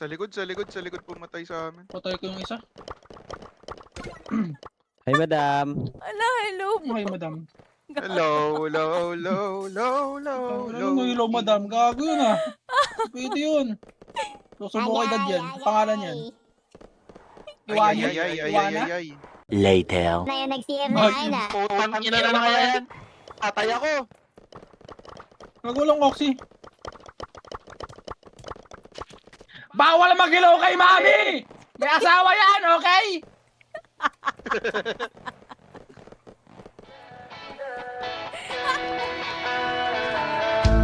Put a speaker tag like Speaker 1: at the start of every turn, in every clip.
Speaker 1: Sa likod pumatay sa amin.
Speaker 2: Patay ko yung isa.
Speaker 3: Hi, madam.
Speaker 4: Ala, hello po.
Speaker 2: Ay, madam.
Speaker 1: Hello, hello, hello, hello, hello, hello.
Speaker 2: Ano hello, madam? Gago yun ah. Pwede yun. Susubo kay dad yan. Pangalan yan. Iwana? Iwana?
Speaker 5: Later.
Speaker 6: Na yung nag-CM na yun ah.
Speaker 1: Putang ina na kaya yan. Patay ako.
Speaker 2: Nagulong Oxy. Bawal mag-hello kay mami! May asawa yan, okay?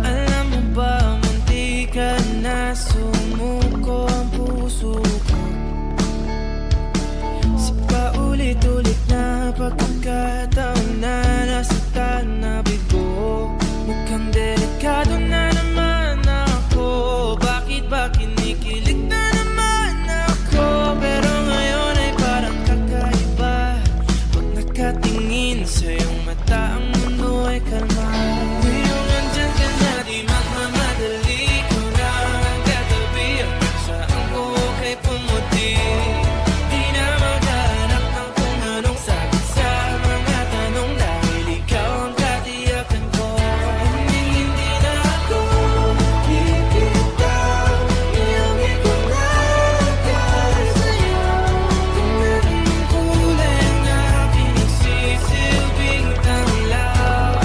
Speaker 7: Alam mo ba, munti ka na sumuko ang puso ko. Sa paulit-ulit na pagkakataon na nasaktan na bigo. Mukhang delikado na naman ako. Bakit ba kinikilig na naman ako? Pero ngayon ay parang kakaiba. Pag nakatingin sa iyong mata, ang mundo ay kalma. Ngayong andyan ka na, di magmamadali. Ko na ang katabi, hanggang saan ko kay pumuti. Di na maghanap ng kung anong sagot sa mga tanong, dahil ikaw ang katiyakan ko. Hindi na ako bibitaw, iyong ikunagay sa'yo. Kung anong kulay ang aking nagsisilbing tanglaw.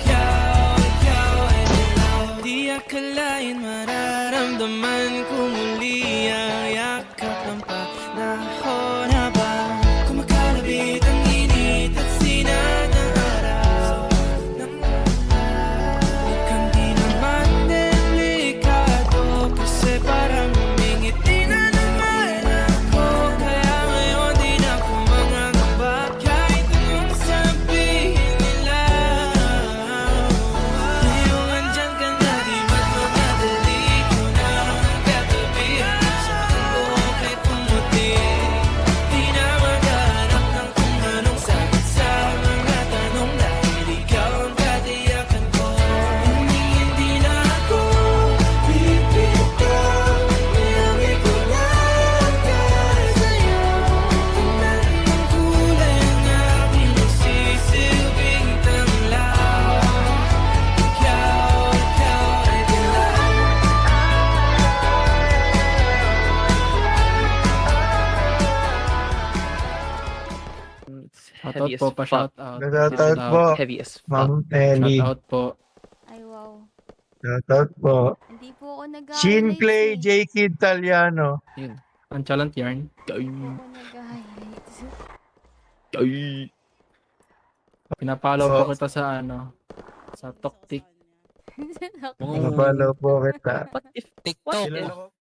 Speaker 7: Ikaw ay dilaw. Di akalain mararamdaman ko muli ang yakap ng panahon habang kumakalabit ang init at sinat ng araw. Mukhang di naman delikado kasi parang humingiti na naman ako. Kaya ngayon di na ako mangangamba kahit anong sabihin nila. Ngayong andyan ka na, di magmamadali. Ko na ang katabi, hanggang saan ko kay pumuti. Di na maghanap ng kung anong sagot sa mga tanong, dahil ikaw ang katiyakan ko. Hindi na ako bibitaw, iyong ikunagay sa'yo. Kung anong kulay ang aking nagsisilbing tanglaw. Ikaw ay dilaw.
Speaker 2: Shoutout po, pa-shoutout.
Speaker 8: Shoutout po,
Speaker 7: Heavy as
Speaker 8: Ma'am Nelly.
Speaker 2: Shoutout po.
Speaker 4: Ay, wow.
Speaker 8: Shoutout po.
Speaker 4: Hindi po ako
Speaker 8: Shin
Speaker 4: nag-highlights
Speaker 8: Clay
Speaker 4: eh.
Speaker 8: J. Kid Taliano.
Speaker 2: Yun. Ang chalant yarn.
Speaker 4: Hindi po ako nag-highlights.
Speaker 2: Pinapalaw po kita sa ano. Sa Toktik.
Speaker 8: Napalaw po kita.
Speaker 3: What if TikTok?
Speaker 2: Kilala ko